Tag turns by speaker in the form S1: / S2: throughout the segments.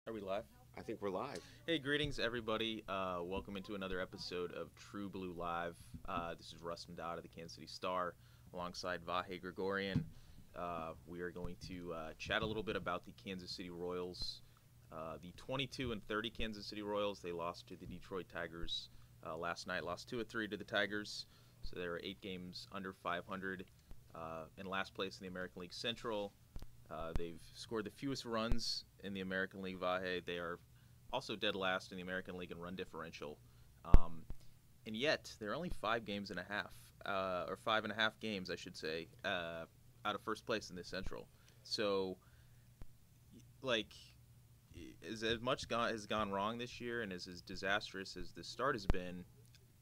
S1: Are we live?
S2: I think we're live.
S1: Hey, greetings, everybody. Welcome into another episode of True Blue Live. This is Rustin, Dodd of the Kansas City Star, alongside Vahe, Gregorian. We are going to chat a little bit about the Kansas City Royals. The 22-30 Kansas City Royals, they lost to the Detroit Tigers last night. Lost 2-3 to the Tigers, so they were 8 games under 500 in last place in the American League Central. They've scored the fewest runs in the American League, Vahe. They are also dead last in the American League in run differential. And yet, they're only 5 games and a half, or 5.5 games, I should say, out of first place in the Central. So, like, as much has gone wrong this year and as disastrous as the start has been,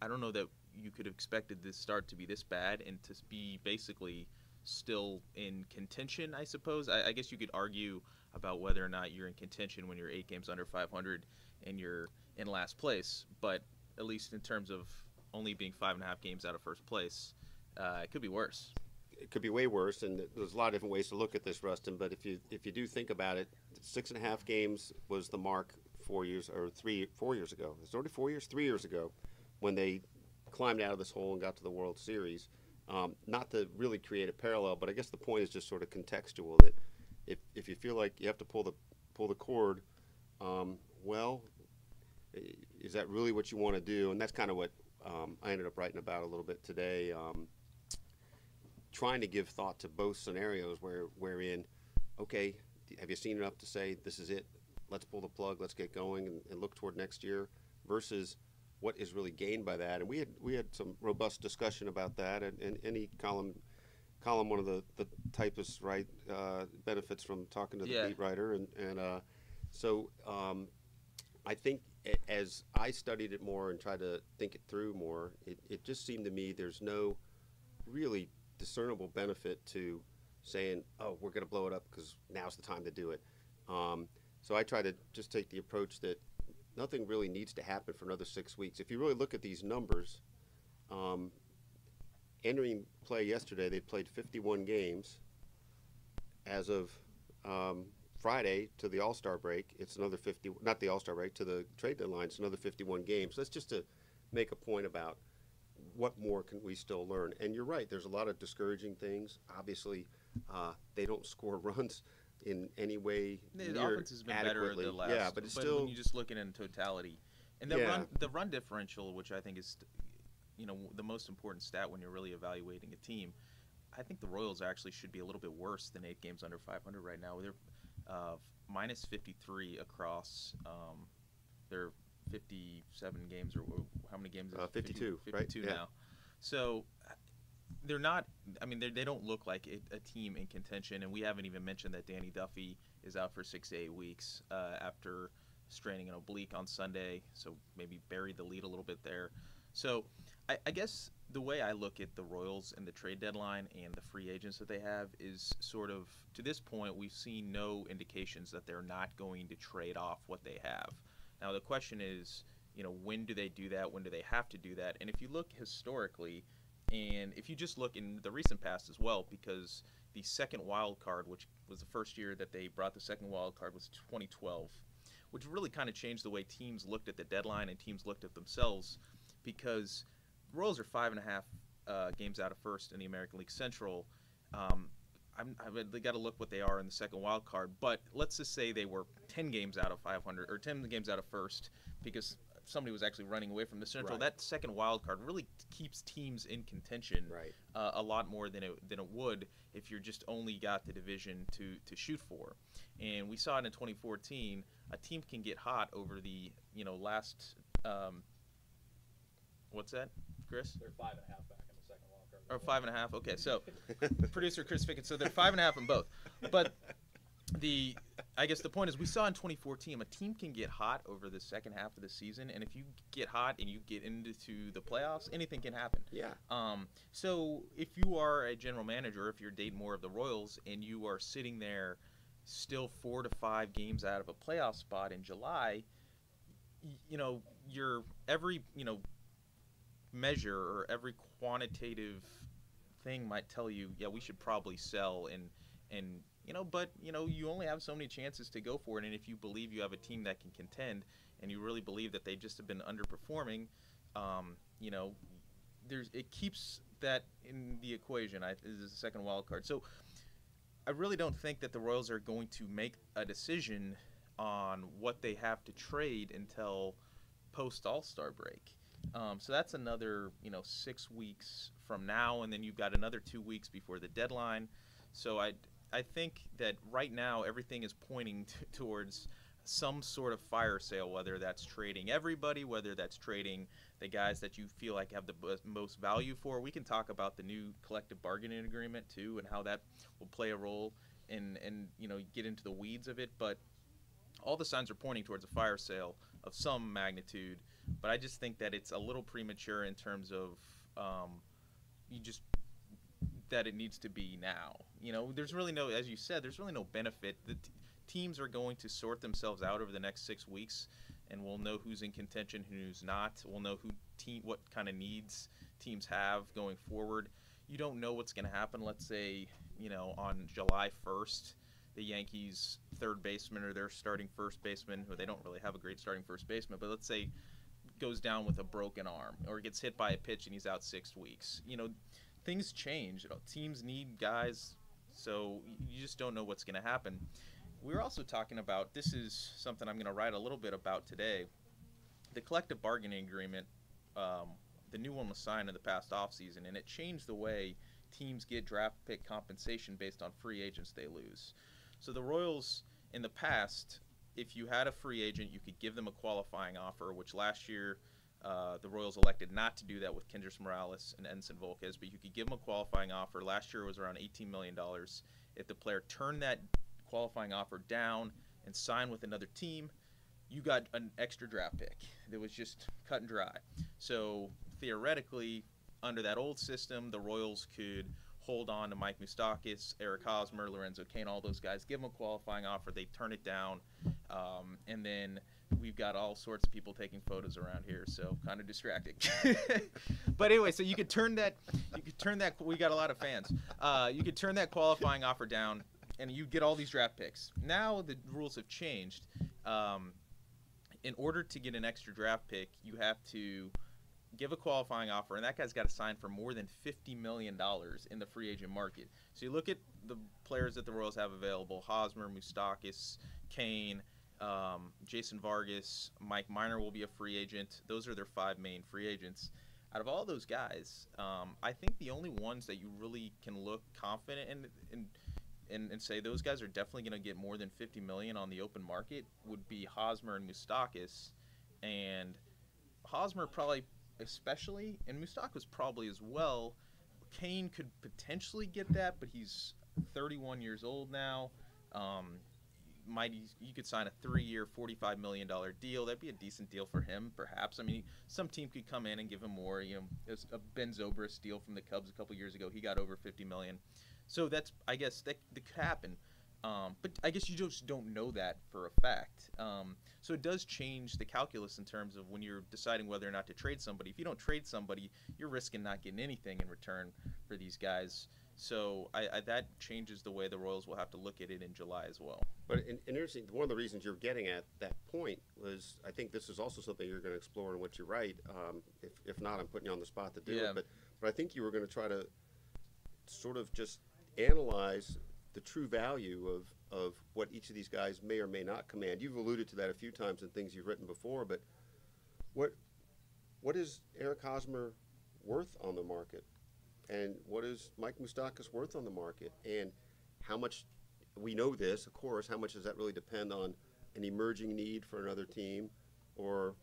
S1: I don't know that you could have expected this start to be this bad and to be basically still in contention, I suppose. I guess you could argue about whether or not you're in contention when you're 8 games under 500 and you're in last place, but at least in terms of only being 5.5 games out of first place, it could be worse.
S2: It could be way worse, and there's a lot of different ways to look at this, Rustin. But if you do think about it, 6.5 games was the mark 4 years or 4 years ago. It's already 4 years, 3 years ago, when they climbed out of this hole and got to the World Series. Not to really create a parallel, but I guess the point is just sort of contextual. That if you feel like you have to pull the cord, well, is that really what you want to do? And that's kind of what I ended up writing about a little bit today. Trying to give thought to both scenarios wherein, okay, have you seen enough to say this is it? Let's pull the plug, let's get going and look toward next year, versus what is really gained by that. And we had some robust discussion about that, and any column one of the typists, right, benefits from talking to the beat writer, and so I think as I studied it more and tried to think it through more, it just seemed to me there's no really discernible benefit to saying, oh, we're going to blow it up because now's the time to do it. So I try to just take the approach that nothing really needs to happen for another 6 weeks. If you really look at these numbers, entering play yesterday, they played 51 games. As of Friday to the All-Star break, it's another 50, not the All-Star break, to the trade deadline, it's another 51 games. So that's just to make a point about what more can we still learn. And you're right, there's a lot of discouraging things. Obviously, they don't score runs in any way
S1: The
S2: near
S1: offense has been
S2: adequately.
S1: better the last,
S2: yeah, but it's still,
S1: when you just look at it in totality, and the run differential, which I think is, the most important stat when you're really evaluating a team. I think the Royals actually should be a little bit worse than 8 games under 500 right now. They're minus 53 across their 57 games, or how many games?
S2: 52,
S1: 52
S2: right?
S1: now.
S2: Yeah.
S1: So they're not. I mean, they don't look like a team in contention, and we haven't even mentioned that Danny Duffy is out for 6 to 8 weeks after straining an oblique on Sunday. So maybe buried the lead a little bit there. So I guess the way I look at the Royals and the trade deadline and the free agents that they have is sort of, to this point, we've seen no indications that they're not going to trade off what they have. Now the question is, when do they do that? When do they have to do that? And if you look historically, and if you just look in the recent past as well, because the second wild card, which was the first year that they brought the second wild card, was 2012, which really kind of changed the way teams looked at the deadline and teams looked at themselves, because the Royals are 5.5 games out of first in the American League Central. They got to look what they are in the second wild card, but let's just say they were 10 games out of 500 or 10 games out of first because somebody was actually running away from the Central.
S2: Right.
S1: That second wild card really keeps teams in contention,
S2: Right.
S1: A lot more than it would if you're just only got the division to shoot for. And we saw it in 2014. A team can get hot over the last. What's that, Chris?
S3: They're 5.5 back in the second wild card.
S1: Or 5.5. Okay, so producer Chris Fickett. So they're 5.5 in both. But I guess the point is, we saw in 2014 a team can get hot over the second half of the season, and if you get hot and you get into the playoffs, anything can happen.
S2: Yeah.
S1: So if you are a general manager, if you're Dayton Moore of the Royals, and you are sitting there still 4 to 5 games out of a playoff spot in July, your every measure or every quantitative thing might tell you, yeah, we should probably sell and But you only have so many chances to go for it, and if you believe you have a team that can contend, and you really believe that they just have been underperforming, you know, it keeps that in the equation. Is a second wild card. So I really don't think that the Royals are going to make a decision on what they have to trade until post All-Star break. So that's another 6 weeks from now, and then you've got another 2 weeks before the deadline. So I think that right now everything is pointing towards some sort of fire sale, whether that's trading everybody, whether that's trading the guys that you feel like have the most value for. We can talk about the new collective bargaining agreement too, and how that will play a role and get into the weeds of it. But all the signs are pointing towards a fire sale of some magnitude. But I just think that it's a little premature in terms of that it needs to be now. There's really no, as you said, there's really no benefit. The teams are going to sort themselves out over the next 6 weeks, and we'll know who's in contention, who's not. We'll know what kind of needs teams have going forward. You don't know what's going to happen. Let's say, on July 1st, the Yankees' third baseman or their starting first baseman, who they don't really have a great starting first baseman, but let's say goes down with a broken arm or gets hit by a pitch and he's out 6 weeks. Things change. Teams need guys, so you just don't know what's going to happen. We're also talking about, this is something I'm going to write a little bit about today, the collective bargaining agreement. The new one was signed in the past offseason, and it changed the way teams get draft pick compensation based on free agents they lose. So the Royals, in the past, if you had a free agent, you could give them a qualifying offer, which last year the Royals elected not to do that with Kendrys Morales and Ensign Volquez, but you could give them a qualifying offer. Last year it was around $18 million. If the player turned that qualifying offer down and signed with another team, you got an extra draft pick. That was just cut and dry. So theoretically, under that old system, the Royals could hold on to Mike Moustakas, Eric Hosmer, Lorenzo Cain, all those guys, give them a qualifying offer, they turn it down, and then we've got all sorts of people taking photos around here, so kind of distracting. But anyway, so you could turn that, we got a lot of fans. You could turn that qualifying offer down, and you get all these draft picks. Now the rules have changed. In order to get an extra draft pick, you have to give a qualifying offer, and that guy's got to sign for more than $50 million in the free agent market. So you look at the players that the Royals have available: Hosmer, Moustakas, Cain, Jason Vargas, Mike Minor will be a free agent. Those are their 5 main free agents. Out of all those guys, I think the only ones that you really can look confident in and say those guys are definitely going to get more than $50 million on the open market would be Hosmer and Moustakas. And Hosmer probably especially, and Moustakas probably as well. Cain could potentially get that, but he's 31 years old now. You could sign a 3-year, $45 million deal. That'd be a decent deal for him, perhaps. I mean, some team could come in and give him more. There's a Ben Zobrist deal from the Cubs a couple years ago. He got over $50 million. So I guess that could happen. But I guess you just don't know that for a fact. So it does change the calculus in terms of when you're deciding whether or not to trade somebody. If you don't trade somebody, you're risking not getting anything in return for these guys. So that changes the way the Royals will have to look at it in July as well.
S2: But interesting, one of the reasons you're getting at that point was, I think this is also something you're going to explore in what you write. If not, I'm putting you on the spot to do it. But I think you were going to try to sort of just analyze the true value of what each of these guys may or may not command. You've alluded to that a few times in things you've written before, but what is Eric Hosmer worth on the market? And what is Mike Moustakas worth on the market? And how much, we know this, of course, how much does that really depend on an emerging need for another team, or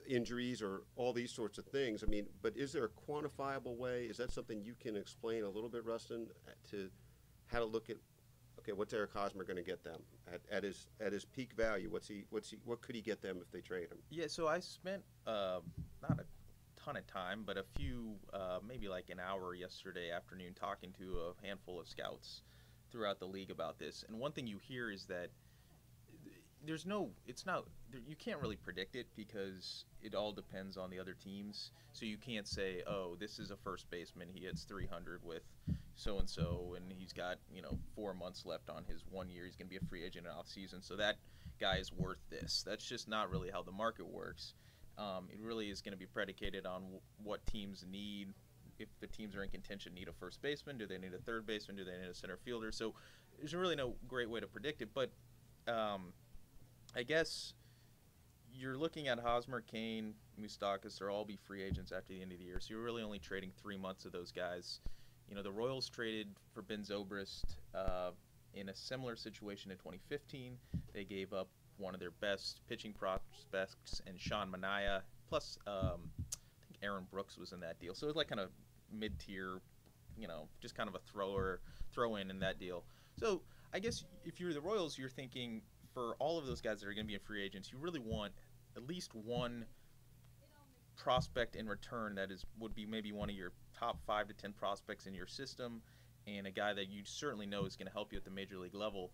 S2: injuries, or all these sorts of things? I mean, but is there a quantifiable way? Is that something you can explain a little bit, Rustin, to how to look at, okay, what's Eric Hosmer going to get them at his peak value? What could he get them if they trade him?
S1: Yeah, so I spent not a ton of time, but a few, maybe like an hour yesterday afternoon talking to a handful of scouts throughout the league about this. And one thing you hear is that there's no, it's not, you can't really predict it because it all depends on the other teams. So you can't say, oh, this is a first baseman, he hits 300 with so and so, and he's got 4 months left on his 1 year. He's going to be a free agent in off season, so that guy is worth this. That's just not really how the market works. It really is going to be predicated on what teams need. If the teams are in contention, need a first baseman, do they need a third baseman, do they need a center fielder? So there's really no great way to predict it, but I guess you're looking at Hosmer, Kane, Moustakas. They'll all be free agents after the end of the year, so you're really only trading 3 months of those guys. The Royals traded for Ben Zobrist in a similar situation in 2015. They gave up one of their best pitching prospects and Sean Manaea, plus I think Aaron Brooks was in that deal. So it was like kind of mid-tier, just kind of a throw-in in that deal. So I guess if you're the Royals, you're thinking for all of those guys that are going to be in free agents, you really want at least one prospect in return that would be maybe one of your top 5 to 10 prospects in your system, and a guy that you certainly know is going to help you at the major league level.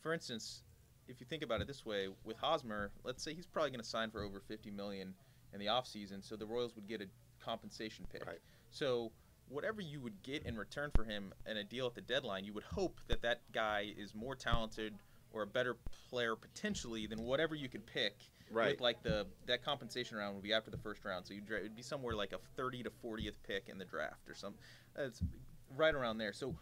S1: For instance, if you think about it this way, with Hosmer, let's say he's probably going to sign for over $50 million in the offseason, so the Royals would get a compensation pick.
S2: Right.
S1: So whatever you would get in return for him in a deal at the deadline, you would hope that that guy is more talented or a better player potentially than whatever you could pick.
S2: Right.
S1: With like that compensation round would be after the first round, so it'd be somewhere like a 30 to 40th pick in the draft or something. It's right around there. So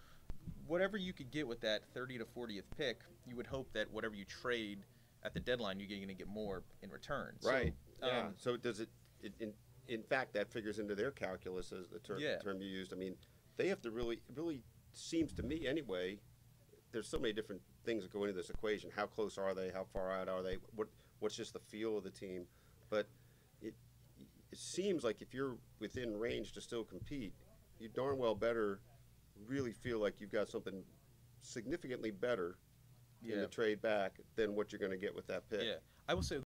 S1: whatever you could get with that 30 to 40th pick, you would hope that whatever you trade at the deadline, you're going to get more in return.
S2: Right.
S1: So,
S2: yeah. So does it in fact, that figures into their calculus as the term you used. I mean, they have to it really seems to me anyway, there's so many different things that go into this equation. How close are they? How far out are they? What's just the feel of the team? But it seems like if you're within range to still compete, you darn well better really feel like you've got something significantly better in the trade back than what you're going to get with that pick.
S1: Yeah, I will say